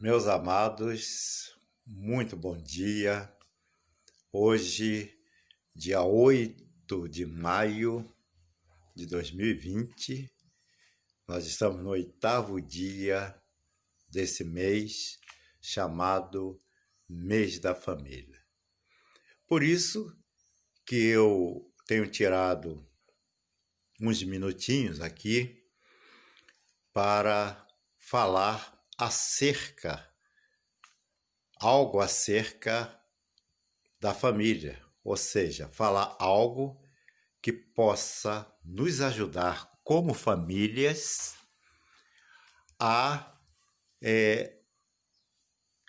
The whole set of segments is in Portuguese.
Meus amados, muito bom dia. Hoje, dia 8 de maio de 2020, nós estamos no 8º dia desse mês chamado Mês da Família. Por isso que eu tenho tirado uns minutinhos aqui para falar algo acerca da família, ou seja, falar algo que possa nos ajudar como famílias a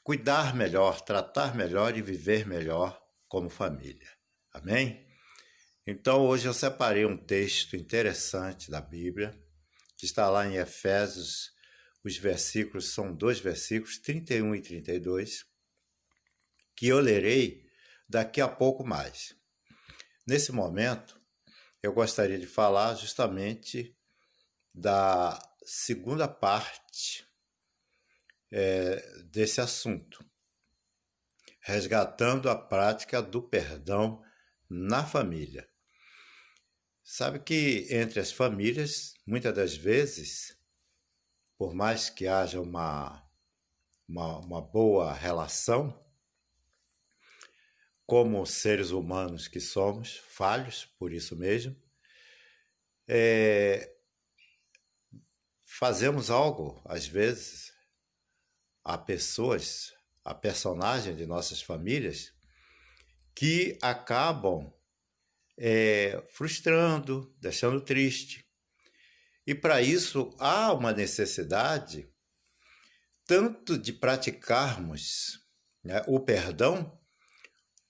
cuidar melhor, tratar melhor e viver melhor como família. Amém? Então hoje eu separei um texto interessante da Bíblia, que está lá em Efésios. Os versículos são 31 e 32, que eu lerei daqui a pouco mais. Nesse momento, eu gostaria de falar justamente da segunda parte desse assunto, resgatando a prática do perdão na família. Sabe que entre as famílias, muitas das vezes, por mais que haja uma boa relação, como seres humanos que somos, falhos por isso mesmo, fazemos algo, às vezes, a pessoas, a personagem de nossas famílias, que acabam frustrando, deixando triste. E para isso há uma necessidade tanto de praticarmos, né, o perdão,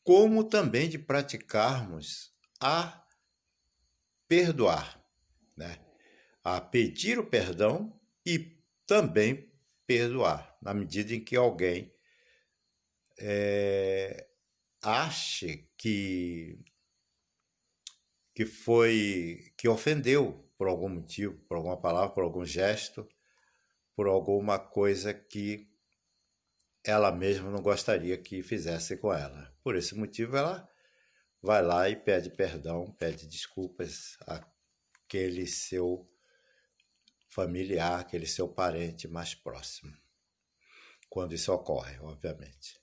como também de praticarmos a perdoar, né? A pedir o perdão e também perdoar, na medida em que alguém ache que ofendeu por algum motivo, por alguma palavra, por algum gesto, por alguma coisa que ela mesma não gostaria que fizesse com ela. Por esse motivo, ela vai lá e pede perdão, pede desculpas àquele seu familiar, aquele seu parente mais próximo, quando isso ocorre, obviamente.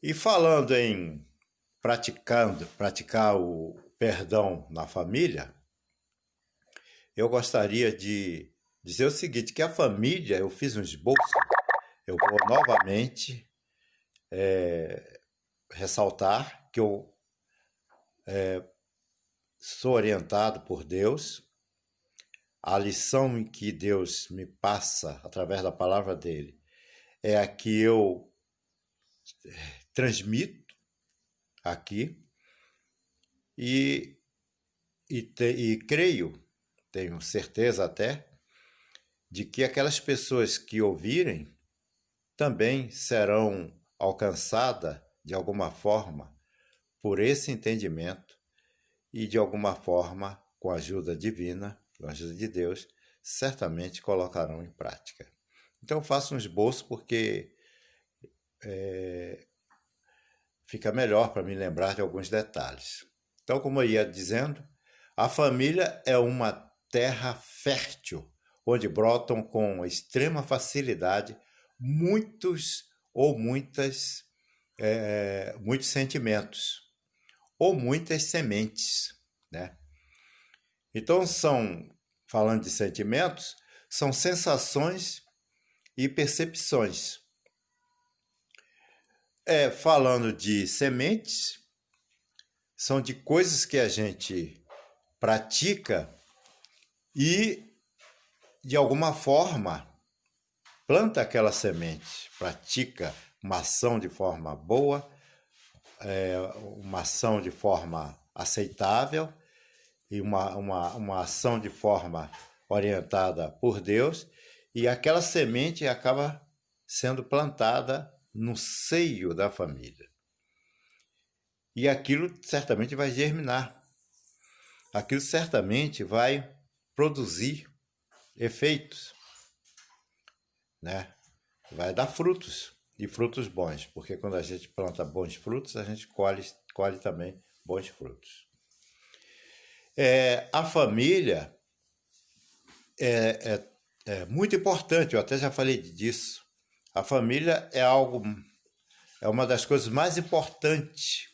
E falando em praticar o perdão na família, eu gostaria de dizer o seguinte, que a família, eu fiz um esboço, eu vou novamente ressaltar que eu sou orientado por Deus. A lição que Deus me passa através da palavra dele é a que eu transmito aqui e creio, tenho certeza até, de que aquelas pessoas que ouvirem também serão alcançadas de alguma forma por esse entendimento e de alguma forma, com a ajuda divina, com a ajuda de Deus, certamente colocarão em prática. Então faço um esboço porque fica melhor para me lembrar de alguns detalhes. Então, como eu ia dizendo, a família é uma terra fértil, onde brotam com extrema facilidade muitos sentimentos, ou muitas sementes, né? Então, falando de sentimentos, são sensações e percepções. Falando de sementes, são de coisas que a gente pratica e, de alguma forma, planta aquela semente, pratica uma ação de forma boa, uma ação de forma aceitável e uma ação de forma orientada por Deus, e aquela semente acaba sendo plantada no seio da família. E aquilo certamente vai germinar. Aquilo certamente vai produzir efeitos, né? vai dar frutos, e frutos bons, porque quando a gente planta bons frutos, a gente colhe também bons frutos. A família é muito importante, eu até já falei disso. A família é uma das coisas mais importantes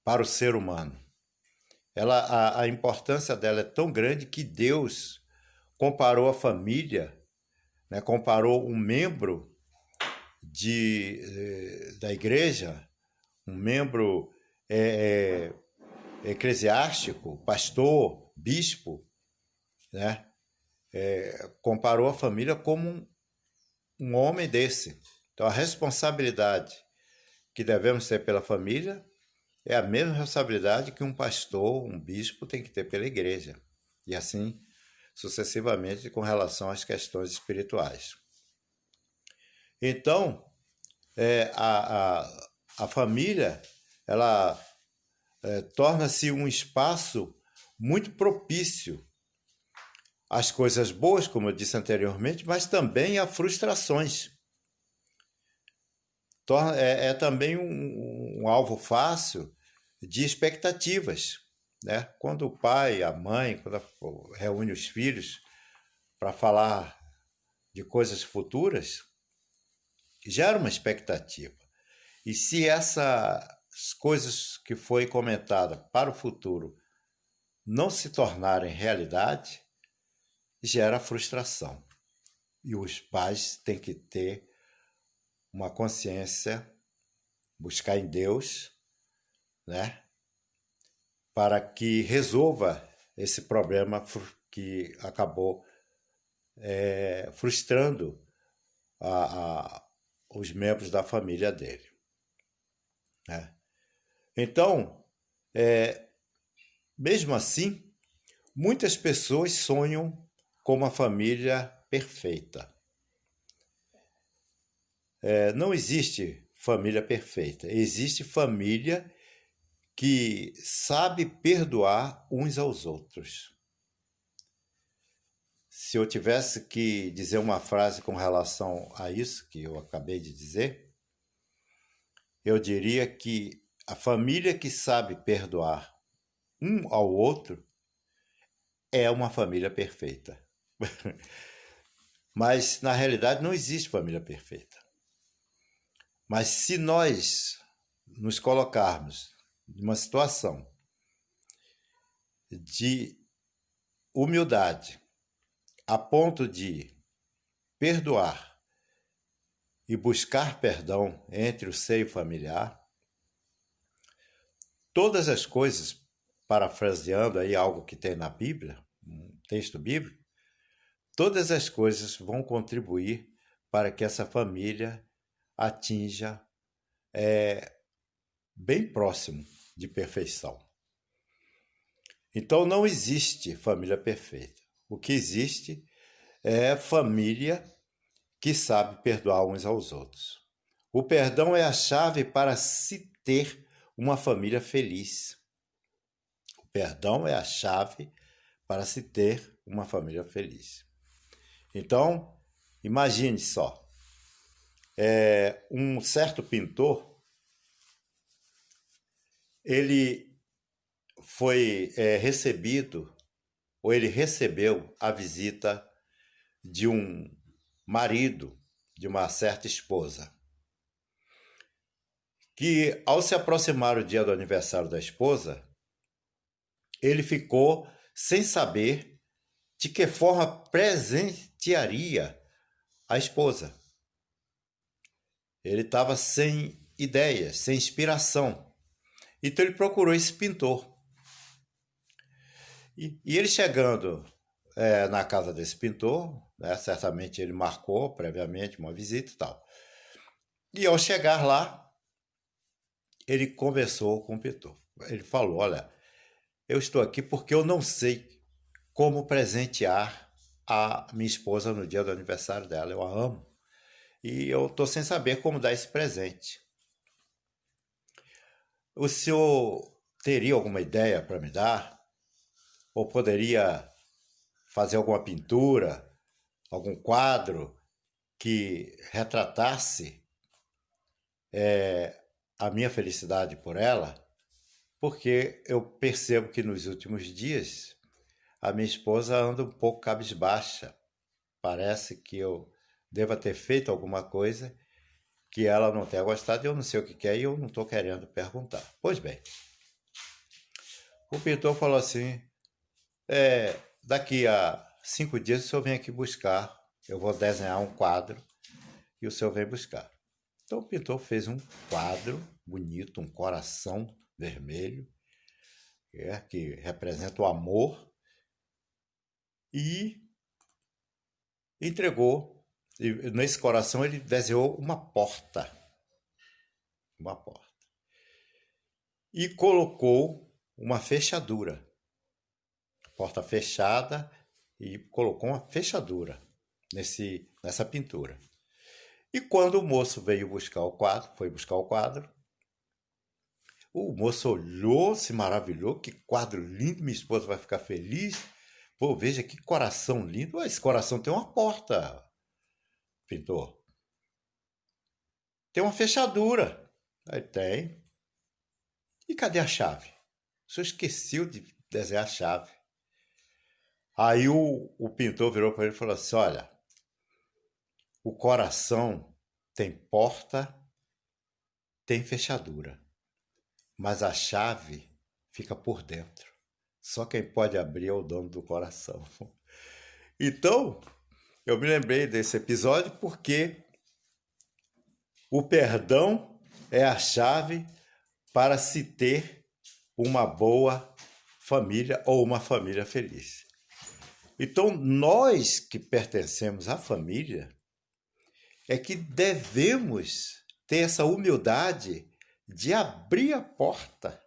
para o ser humano. A importância dela é tão grande que Deus comparou a família, né, comparou um membro da igreja, um membro eclesiástico, pastor, bispo, né, comparou a família como um homem desse. Então, a responsabilidade que devemos ter pela família é a mesma responsabilidade que um pastor, um bispo tem que ter pela igreja. E assim sucessivamente com relação às questões espirituais. Então, a família, ela torna-se um espaço muito propício às coisas boas, como eu disse anteriormente, mas também a frustrações. É também um alvo fácil de expectativas, né? Quando o pai, a mãe, quando reúne os filhos para falar de coisas futuras, gera uma expectativa. E se essas coisas que foi comentada para o futuro não se tornarem realidade, gera frustração. E os pais têm que ter uma consciência, buscar em Deus, né, para que resolva esse problema que acabou frustrando os membros da família dele. Né? Então, mesmo assim, muitas pessoas sonham com uma família perfeita. Não existe família perfeita, existe família que sabe perdoar uns aos outros. Se eu tivesse que dizer uma frase com relação a isso que eu acabei de dizer, eu diria que a família que sabe perdoar um ao outro é uma família perfeita. Mas, na realidade, não existe família perfeita. Mas se nós nos colocarmos numa situação de humildade, a ponto de perdoar e buscar perdão entre o seio familiar, todas as coisas, parafraseando aí algo que tem na Bíblia, um texto bíblico, todas as coisas vão contribuir para que essa família atinja bem próximo de perfeição. Então não existe família perfeita. O que existe é família que sabe perdoar uns aos outros. O perdão é a chave para se ter uma família feliz. O perdão é a chave para se ter uma família feliz. Então, imagine só, um certo pintor, ele foi recebido, ou ele recebeu a visita de um marido de uma certa esposa, que ao se aproximar o dia do aniversário da esposa, ele ficou sem saber de que forma presentearia a esposa. Ele estava sem ideias, sem inspiração. Então ele procurou esse pintor. E ele chegando na casa desse pintor, né, certamente ele marcou previamente uma visita e tal. E ao chegar lá, ele conversou com o pintor. Ele falou, olha, eu estou aqui porque eu não sei como presentear a minha esposa no dia do aniversário dela. Eu a amo. E eu estou sem saber como dar esse presente. O senhor teria alguma ideia para me dar? Ou poderia fazer alguma pintura, algum quadro que retratasse a minha felicidade por ela, porque eu percebo que nos últimos dias a minha esposa anda um pouco cabisbaixa. Parece que eu deva ter feito alguma coisa que ela não tenha gostado, eu não sei o que é e eu não estou querendo perguntar. Pois bem, o pintor falou assim, daqui a 5 dias o senhor vem aqui buscar, eu vou desenhar um quadro e o senhor vem buscar. Então o pintor fez um quadro bonito, um coração vermelho, que representa o amor, e entregou. E nesse coração ele desenhou uma porta. Uma porta. E colocou uma fechadura. Porta fechada, e colocou uma fechadura nessa pintura. E quando o moço veio buscar o quadro, o moço olhou, se maravilhou, que quadro lindo, minha esposa vai ficar feliz. Pô, veja que coração lindo. Esse coração tem uma porta, pintor. Tem uma fechadura. Aí tem. E cadê a chave? O senhor esqueceu de desenhar a chave. Aí o pintor virou para ele e falou assim, olha, o coração tem porta, tem fechadura, mas a chave fica por dentro. Só quem pode abrir é o dono do coração. Então, eu me lembrei desse episódio porque o perdão é a chave para se ter uma boa família ou uma família feliz. Então, nós que pertencemos à família é que devemos ter essa humildade de abrir a porta.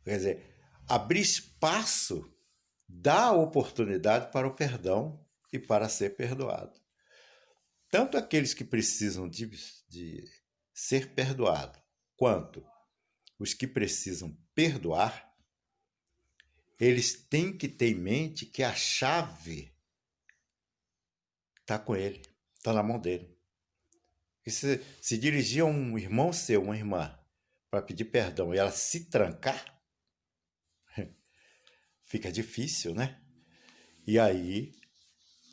Quer dizer, abrir espaço, dar oportunidade para o perdão e para ser perdoado. Tanto aqueles que precisam de ser perdoado, quanto os que precisam perdoar, eles têm que ter em mente que a chave está com ele, está na mão dele. E se dirigir a um irmão seu, uma irmã, para pedir perdão e ela se trancar, fica difícil, né? E aí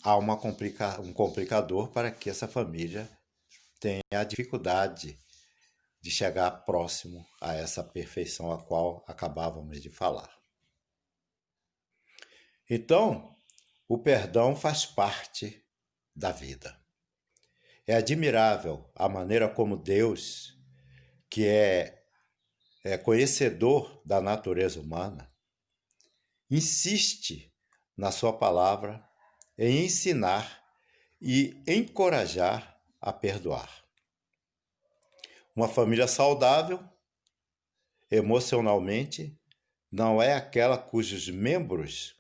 há um complicador para que essa família tenha a dificuldade de chegar próximo a essa perfeição a qual acabávamos de falar. Então, o perdão faz parte da vida. É admirável a maneira como Deus, que é conhecedor da natureza humana, insiste na sua palavra em ensinar e encorajar a perdoar. Uma família saudável, emocionalmente, não é aquela cujos membros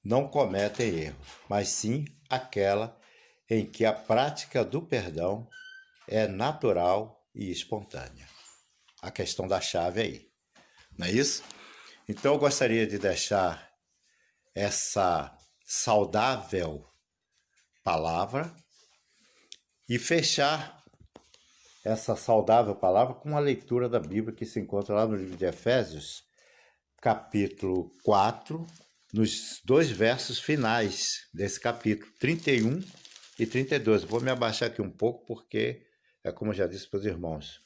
não cometem erros, mas sim aquela em que a prática do perdão é natural e espontânea. A questão da chave aí, não é isso? Então eu gostaria de deixar essa saudável palavra e fechar essa saudável palavra com uma leitura da Bíblia que se encontra lá no livro de Efésios, capítulo 4, nos 2 versos finais desse capítulo, 31 e 32. Vou me abaixar aqui um pouco porque, como eu já disse para os irmãos,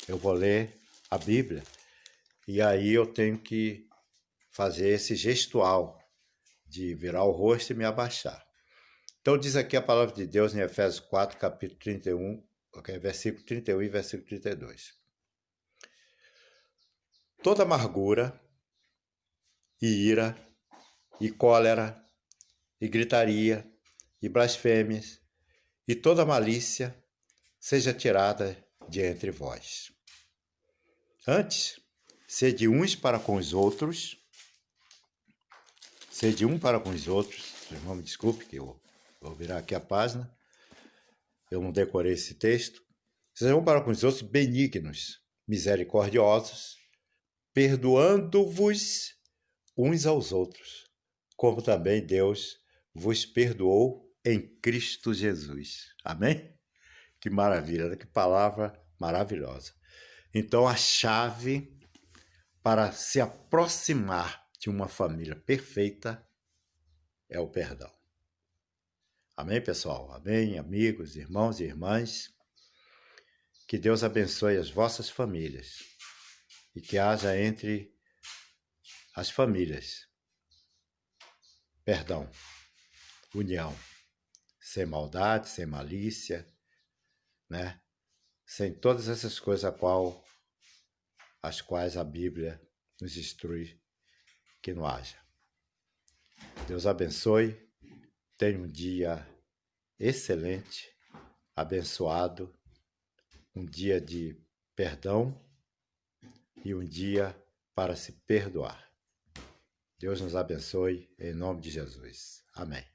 eu vou ler a Bíblia e aí eu tenho que fazer esse gestual de virar o rosto e me abaixar. Então diz aqui a palavra de Deus em Efésios 4, capítulo 31, versículo 31 e versículo 32. Toda amargura e ira e cólera e gritaria e blasfêmias e toda malícia seja tirada de entre vós. Antes, sede uns para com os outros, sede um para com os outros. Irmão, me desculpe que eu vou virar aqui a página. Eu não decorei esse texto. Sejam um para com os outros benignos, misericordiosos, perdoando-vos uns aos outros, como também Deus vos perdoou em Cristo Jesus. Amém? Que maravilha, que palavra maravilhosa. Então, a chave para se aproximar de uma família perfeita é o perdão. Amém, pessoal? Amém, amigos, irmãos e irmãs? Que Deus abençoe as vossas famílias e que haja entre as famílias perdão, união, sem maldade, sem malícia, né? Sem todas essas coisas as quais a Bíblia nos instrui que não haja. Deus abençoe, tenha um dia excelente, abençoado, um dia de perdão e um dia para se perdoar. Deus nos abençoe, em nome de Jesus. Amém.